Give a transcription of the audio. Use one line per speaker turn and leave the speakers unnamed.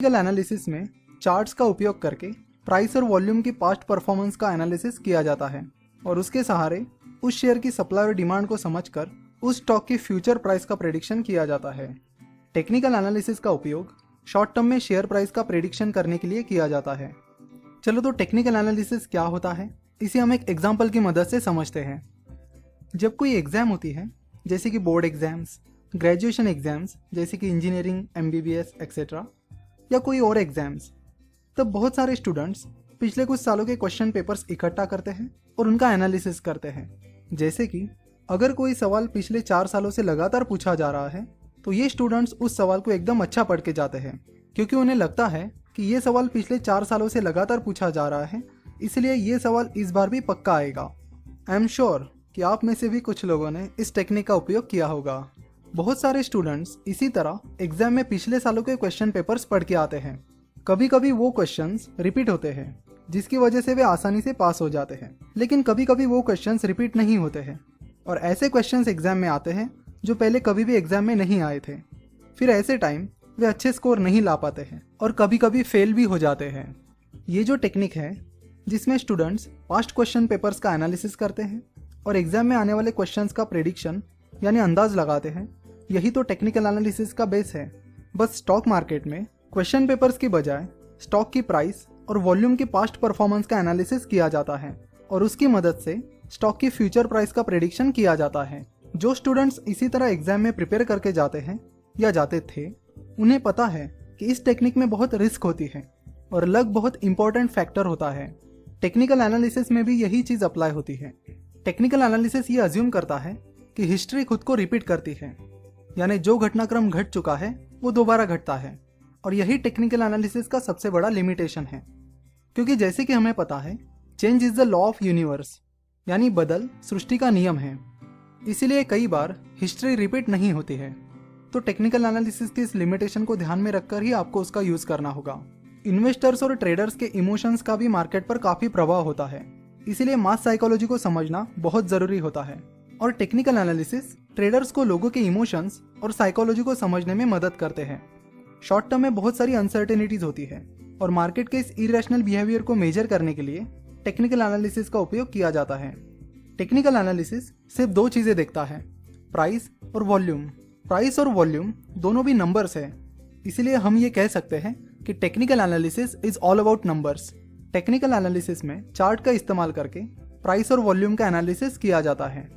Technical analysis में charts का उपयोग करके प्राइस और वॉल्यूम की पास्ट परफॉर्मेंस का एनालिसिस किया जाता है और उसके सहारे उस शेयर की सप्लाई और डिमांड को समझकर उस स्टॉक की फ्यूचर प्राइस का प्रेडिक्शन किया जाता है। टेक्निकल एनालिसिस का उपयोग शॉर्ट टर्म में शेयर प्राइस का प्रेडिक्शन करने के लिए किया जाता है। चलो तो टेक्निकल एनालिसिस क्या होता है इसे हम एक एग्जाम्पल की मदद से समझते हैं। जब कोई एग्जाम होती है जैसे कि बोर्ड एग्जाम्स, ग्रेजुएशन एग्जाम्स जैसे कि इंजीनियरिंग, MBBS एक्सेट्रा, या कोई और एग्जाम्स, तब बहुत सारे स्टूडेंट्स पिछले कुछ सालों के क्वेश्चन पेपर्स इकट्ठा करते हैं और उनका एनालिसिस करते हैं। जैसे कि अगर कोई सवाल पिछले 4 सालों से लगातार पूछा जा रहा है तो ये स्टूडेंट्स उस सवाल को एकदम अच्छा पढ़ के जाते हैं, क्योंकि उन्हें लगता है कि ये सवाल पिछले 4 सालों से लगातार पूछा जा रहा है, इसलिए ये सवाल इस बार भी पक्का आएगा। आई एम श्योर कि आप में से भी कुछ लोगों ने इस टेक्निक का उपयोग किया होगा। बहुत सारे स्टूडेंट्स इसी तरह एग्जाम में पिछले सालों के क्वेश्चन पेपर्स पढ़ के आते हैं। कभी कभी वो क्वेश्चंस रिपीट होते हैं जिसकी वजह से वे आसानी से पास हो जाते हैं, लेकिन कभी कभी वो क्वेश्चंस रिपीट नहीं होते हैं और ऐसे क्वेश्चंस एग्जाम में आते हैं जो पहले कभी भी एग्जाम में नहीं आए थे। फिर ऐसे टाइम वे अच्छे स्कोर नहीं ला पाते हैं और कभी कभी फेल भी हो जाते हैं। ये जो टेक्निक है जिसमें स्टूडेंट्स पास्ट क्वेश्चन पेपर्स का एनालिसिस करते हैं और एग्जाम में आने वाले क्वेश्चंस का प्रेडिक्शन यानी अंदाज लगाते हैं, यही तो टेक्निकल एनालिसिस का बेस है। बस स्टॉक मार्केट में क्वेश्चन पेपर्स की बजाय स्टॉक की प्राइस और वॉल्यूम की पास्ट परफॉर्मेंस का एनालिसिस किया जाता है और उसकी मदद से स्टॉक की फ्यूचर प्राइस का प्रेडिक्शन किया जाता है। जो स्टूडेंट्स इसी तरह एग्जाम में प्रिपेयर करके जाते हैं या जाते थे, उन्हें पता है कि इस टेक्निक में बहुत रिस्क होती है और लक बहुत इंपॉर्टेंट फैक्टर होता है। टेक्निकल एनालिसिस में भी यही चीज़ अप्लाई होती है। टेक्निकल एनालिसिस ये अज्यूम करता है कि हिस्ट्री खुद को रिपीट करती है, यानी जो घटनाक्रम घट चुका है वो दोबारा घटता है, और यही टेक्निकल एनालिसिस का सबसे बड़ा लिमिटेशन है। क्योंकि जैसे कि हमें पता है change is the law of universe, यानी बदल सृष्टि का नियम है, इसीलिए कई बार हिस्ट्री रिपीट नहीं होती है। तो टेक्निकल एनालिसिस की इस लिमिटेशन को ध्यान में रखकर ही आपको उसका यूज करना होगा। इन्वेस्टर्स और ट्रेडर्स के इमोशंस का भी मार्केट पर काफी प्रभाव होता है, इसीलिए मास साइकोलॉजी को समझना बहुत जरूरी होता है। और टेक्निकल एनालिसिस ट्रेडर्स को लोगों के इमोशंस और साइकोलॉजी को समझने में मदद करते हैं। शॉर्ट टर्म में बहुत सारी अनसर्टेनिटीज होती है और मार्केट के इस इरेशनल बिहेवियर को मेजर करने के लिए टेक्निकल एनालिसिस का उपयोग किया जाता है। टेक्निकल एनालिसिस सिर्फ 2 चीजें देखता है, प्राइस और वॉल्यूम। प्राइस और वॉल्यूम दोनों भी नंबर्स है, इसीलिए हम ये कह सकते हैं कि technical analysis is all about numbers. Technical analysis में चार्ट का इस्तेमाल करके प्राइस और वॉल्यूम का एनालिसिस किया जाता है।